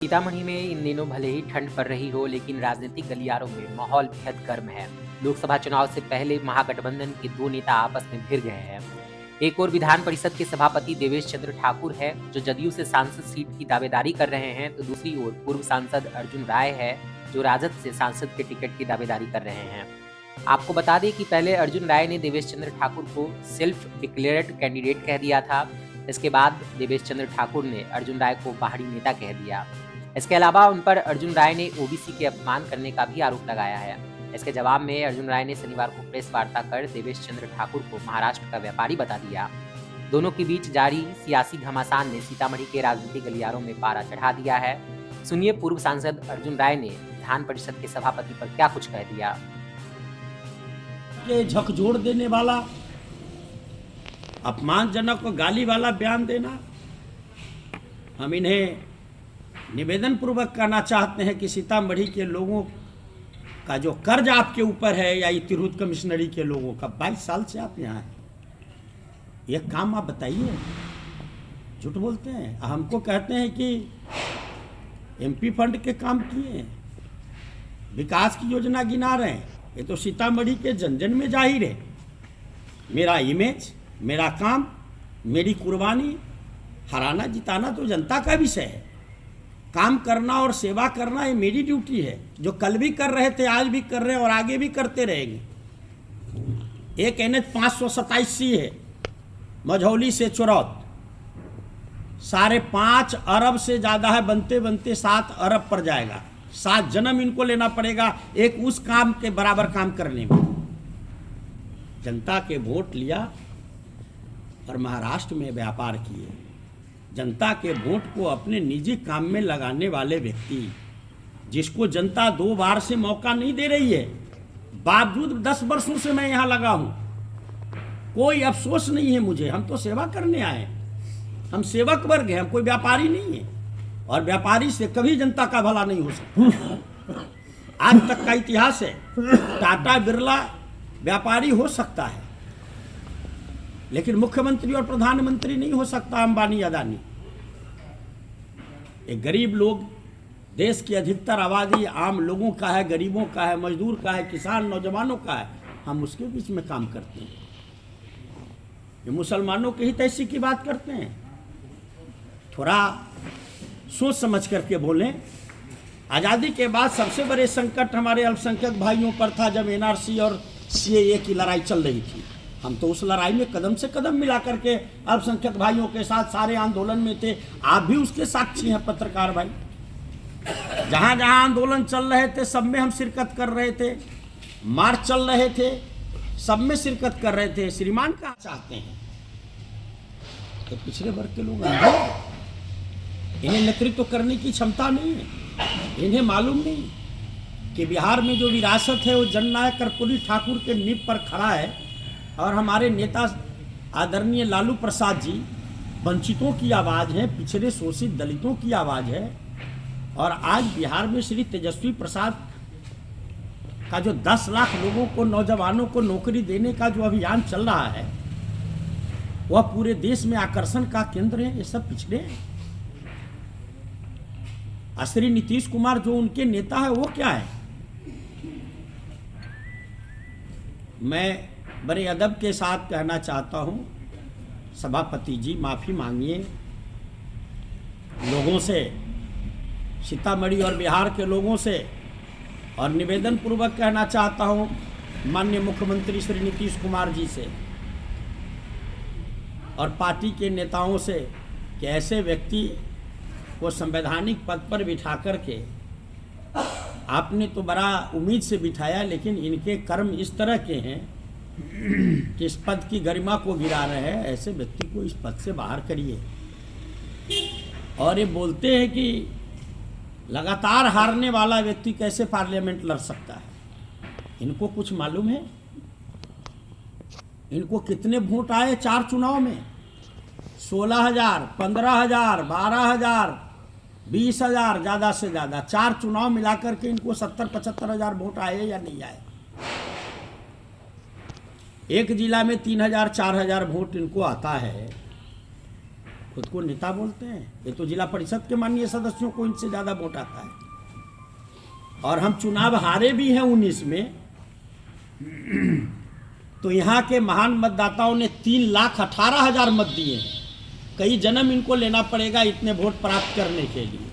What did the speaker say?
सीतामढ़ी में इन दिनों भले ही ठंड पड़ रही हो, लेकिन राजनीतिक गलियारों में माहौल बेहद गर्म है। लोकसभा चुनाव से पहले महागठबंधन के दो नेता आपस में भिड़ गए हैं। एक और विधान परिषद के सभापति देवेश चंद्र ठाकुर है, जो जदयू से सांसद सीट की दावेदारी कर रहे हैं, तो दूसरी ओर पूर्व सांसद अर्जुन राय है, जो राजद से सांसद के टिकट की दावेदारी कर रहे हैं। आपको बता दें कि पहले अर्जुन राय ने देवेश चंद्र ठाकुर को सेल्फ डिक्लेयर्ड कैंडिडेट कह दिया था। इसके बाद देवेश चंद्र ठाकुर ने अर्जुन राय को पहाड़ी नेता कह दिया। इसके अलावा उन पर अर्जुन राय ने ओबीसी के अपमान करने का भी आरोप लगाया है। इसके जवाब में अर्जुन राय ने शनिवार को प्रेस वार्ता कर देवेश चंद्र ठाकुर को महाराष्ट्र का व्यापारी बता दिया। दोनों के बीच जारी सियासी घमासान ने सीतामढ़ी के राजनीतिक गलियारों में पारा चढ़ा दिया है। सुनिए पूर्व सांसद अर्जुन राय ने विधान परिषद के सभापति पर क्या कुछ कह दिया। झकझोर देने वाला, अपमानजनक और गाली वाला बयान देना, हम इन्हें निवेदन पूर्वक कहना चाहते हैं कि सीतामढ़ी के लोगों का जो कर्ज आपके ऊपर है, या तिरहुत कमिश्नरी के लोगों का, 22 साल से आप यहाँ हैं, ये काम आप बताइए। झूठ बोलते हैं, हमको कहते हैं कि एमपी फंड के काम किए, विकास की योजना गिना रहे हैं। ये तो सीतामढ़ी के जन जन में जाहिर है। मेरा इमेज, मेरा काम, मेरी कुर्बानी, हराना जिताना तो जनता का विषय है। काम करना और सेवा करना ये मेरी ड्यूटी है, जो कल भी कर रहे थे, आज भी कर रहे हैं और आगे भी करते रहेंगे। एक NH 527C है मझौली से चुरौत, 5.5 अरब से ज़्यादा है, बनते बनते 7 अरब पर जाएगा। 7 जन्म इनको लेना पड़ेगा एक उस काम के बराबर काम करने में। जनता के वोट लिया और महाराष्ट्र में व्यापार किए। जनता के वोट को अपने निजी काम में लगाने वाले व्यक्ति, जिसको जनता 2 बार से मौका नहीं दे रही है, बावजूद 10 वर्षों से मैं यहाँ लगा हूँ, कोई अफसोस नहीं है मुझे। हम तो सेवा करने आए, हम सेवक वर्ग हैं, हम कोई व्यापारी नहीं है। और व्यापारी से कभी जनता का भला नहीं हो सकता। आज तक का इतिहास है। टाटा बिरला व्यापारी हो सकता है, लेकिन मुख्यमंत्री और प्रधानमंत्री नहीं हो सकता। अंबानी अदानी, एक गरीब लोग, देश की अधिकतर आबादी आम लोगों का है, गरीबों का है, मजदूर का है, किसान नौजवानों का है। हम उसके बीच में काम करते हैं। ये मुसलमानों के हित ऐसी की बात करते हैं। थोड़ा सोच समझ करके बोलें। आज़ादी के बाद सबसे बड़े संकट हमारे अल्पसंख्यक भाइयों पर था, जब NRC और CAA की लड़ाई चल रही थी। हम तो उस लड़ाई में कदम से कदम मिला करके अल्पसंख्यक भाइयों के साथ सारे आंदोलन में थे। आप भी उसके साक्षी हैं पत्रकार भाई। जहाँ जहाँ आंदोलन चल रहे थे सब में हम शिरकत कर रहे थे। मार्च चल रहे थे, सब में शिरकत कर रहे थे। श्रीमान कहाँ चाहते हैं? तो पिछड़े वर्ग के लोग हैं, इन्हें नेतृत्व करने की क्षमता नहीं है। इन्हें मालूम नहीं कि बिहार में जो विरासत है वो जननायक कर्पूरी ठाकुर के नींव पर खड़ा है। और हमारे नेता आदरणीय लालू प्रसाद जी वंचितों की आवाज़ है, पिछड़े शोषित दलितों की आवाज़ है। और आज बिहार में श्री तेजस्वी प्रसाद का जो 10 लाख लोगों को, नौजवानों को नौकरी देने का जो अभियान चल रहा है, वह पूरे देश में आकर्षण का केंद्र है। ये सब पिछड़े हैं। श्री नीतीश कुमार जो उनके नेता है, वो क्या है? मैं बड़े अदब के साथ कहना चाहता हूं, सभापति जी माफ़ी मांगिए लोगों से, सीतामढ़ी और बिहार के लोगों से। और निवेदन पूर्वक कहना चाहता हूं माननीय मुख्यमंत्री श्री नीतीश कुमार जी से और पार्टी के नेताओं से कि ऐसे व्यक्ति को संवैधानिक पद पर बिठा करके आपने तो बड़ा उम्मीद से बिठाया, लेकिन इनके कर्म इस तरह के हैं कि इस पद की गरिमा को गिरा रहे हैं। ऐसे व्यक्ति को इस पद से बाहर करिए। और ये बोलते हैं कि लगातार हारने वाला व्यक्ति कैसे पार्लियामेंट लड़ सकता है? इनको कुछ मालूम है? इनको कितने वोट आए 4 चुनाव में? 16,000, 15,000, 12,000, 20,000, ज़्यादा से ज़्यादा 4 चुनाव मिलाकर के इनको 70-75 हज़ार वोट आए या नहीं आए? एक जिला में 3,000-4,000 वोट इनको आता है। खुद को नेता बोलते हैं। ये तो जिला परिषद के माननीय सदस्यों को इनसे ज़्यादा वोट आता है। और हम चुनाव हारे भी हैं 19 में, तो यहाँ के महान मतदाताओं ने 3,18,000 मत दिए हैं। कई जन्म इनको लेना पड़ेगा इतने वोट प्राप्त करने के लिए।